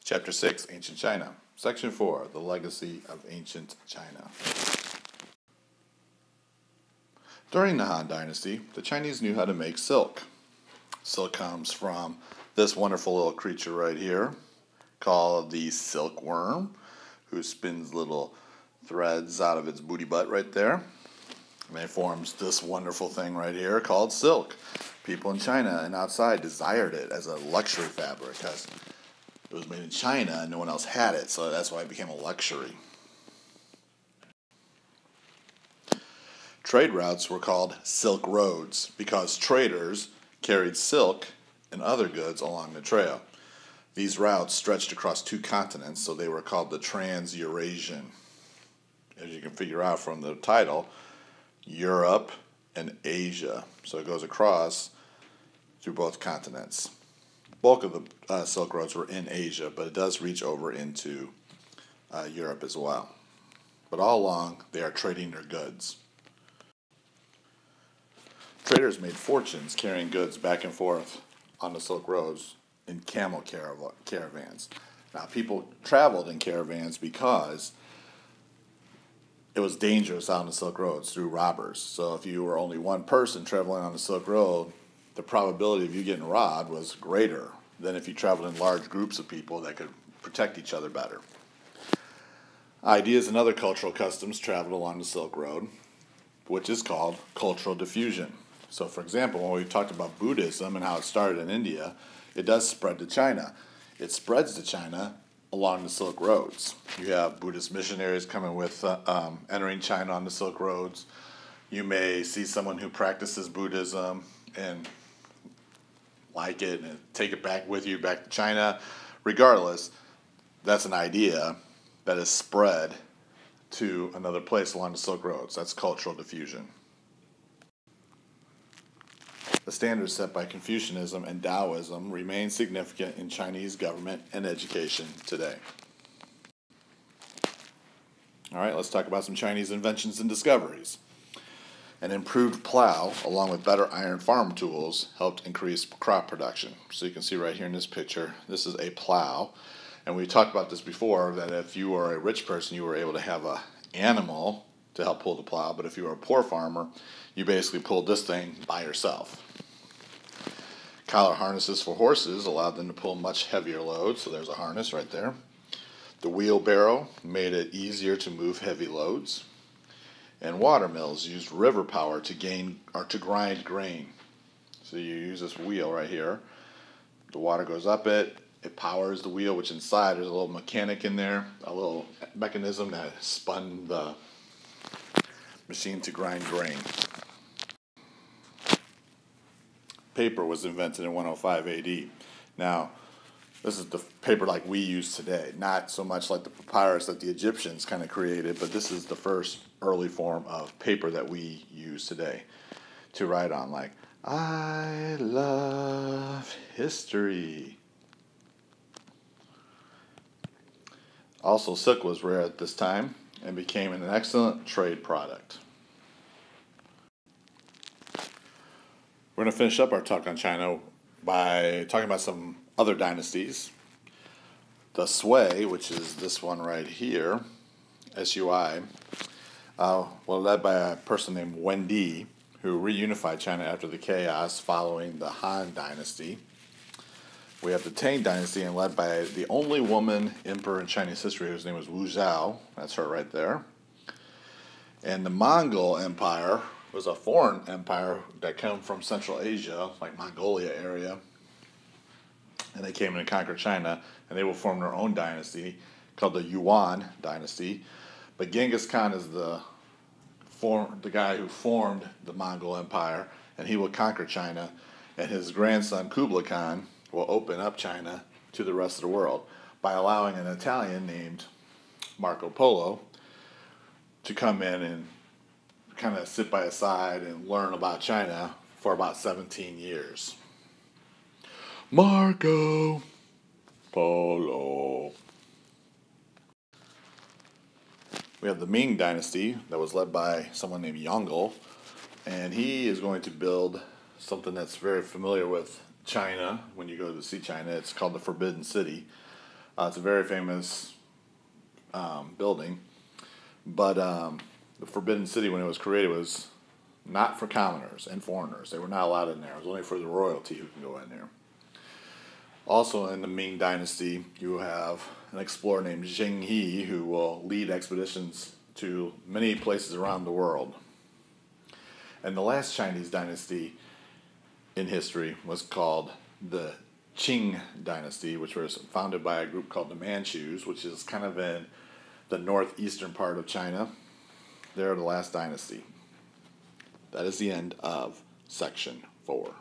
Chapter 6, Ancient China. Section 4, The Legacy of Ancient China. During the Han Dynasty, the Chinese knew how to make silk. Silk comes from this wonderful little creature right here called the silkworm, who spins little threads out of its booty butt right there. And it forms this wonderful thing right here called silk. People in China and outside desired it as a luxury fabric because it was made in China and no one else had it, so that's why it became a luxury. Trade routes were called silk roads because traders carried silk and other goods along the trail. These routes stretched across 2 continents, so they were called the Trans-Eurasian. As you can figure out from the title, Europe and Asia. So it goes across through both continents. Bulk of the Silk Roads were in Asia, but it does reach over into Europe as well. But all along, they are trading their goods. Traders made fortunes carrying goods back and forth on the Silk Roads in camel caravans. Now, people traveled in caravans because it was dangerous out on the Silk Roads through robbers. So if you were only one person traveling on the Silk Road, the probability of you getting robbed was greater than if you traveled in large groups of people that could protect each other better. Ideas and other cultural customs traveled along the Silk Road, which is called cultural diffusion. So, for example, when we talked about Buddhism and how it started in India, it does spread to China. It spreads to China along the Silk Roads. You have Buddhist missionaries coming with entering China on the Silk Roads. You may see someone who practices Buddhism and like it and take it back with you back to China. Regardless, that's an idea that is spread to another place along the Silk Roads. That's cultural diffusion. The standards set by Confucianism and Taoism remain significant in Chinese government and education today. All right, let's talk about some Chinese inventions and discoveries. An improved plow, along with better iron farm tools, helped increase crop production. So you can see right here in this picture, this is a plow. And we talked about this before, that if you were a rich person, you were able to have an animal to help pull the plow. But if you were a poor farmer, you basically pulled this thing by yourself. Collar harnesses for horses allowed them to pull much heavier loads. So there's a harness right there. The wheelbarrow made it easier to move heavy loads. And water mills used river power to grind grain. So you use this wheel right here. The water goes up it. It powers the wheel, which inside there's a little mechanic in there, a little mechanism that spun the machine to grind grain. Paper was invented in 105 AD. Now, this is the paper like we use today, not so much like the papyrus that the Egyptians kind of created, but this is the first early form of paper that we use today to write on, like, I love history. Also, silk was rare at this time and became an excellent trade product. We're going to finish up our talk on China by talking about some other dynasties. The Sui, which is this one right here, S-U-I, were led by a person named Yuan Dynasty, who reunified China after the chaos following the Han Dynasty. We have the Tang Dynasty, and led by the only woman emperor in Chinese history, whose name was Wu Zhao. That's her right there. And the Mongol Empire was a foreign empire that came from Central Asia, like Mongolia area. And they came in and conquered China, and they will form their own dynasty called the Yuan Dynasty. But Genghis Khan is the guy who formed the Mongol Empire, and he will conquer China, and his grandson Kublai Khan will open up China to the rest of the world by allowing an Italian named Marco Polo to come in and kind of sit by his side and learn about China for about 17 years. Marco Polo. We have the Ming Dynasty that was led by someone named Yongle, and he is going to build something that's very familiar with China. When you go to see China, it's called the Forbidden City. It's a very famous building. But the Forbidden City, when it was created, was not for commoners and foreigners. They were not allowed in there. It was only for the royalty who can go in there. Also in the Ming Dynasty, you have an explorer named Zheng He who will lead expeditions to many places around the world. And the last Chinese dynasty in history was called the Qing Dynasty, which was founded by a group called the Manchus, which is kind of in the northeastern part of China. They're the last dynasty. That is the end of section 4.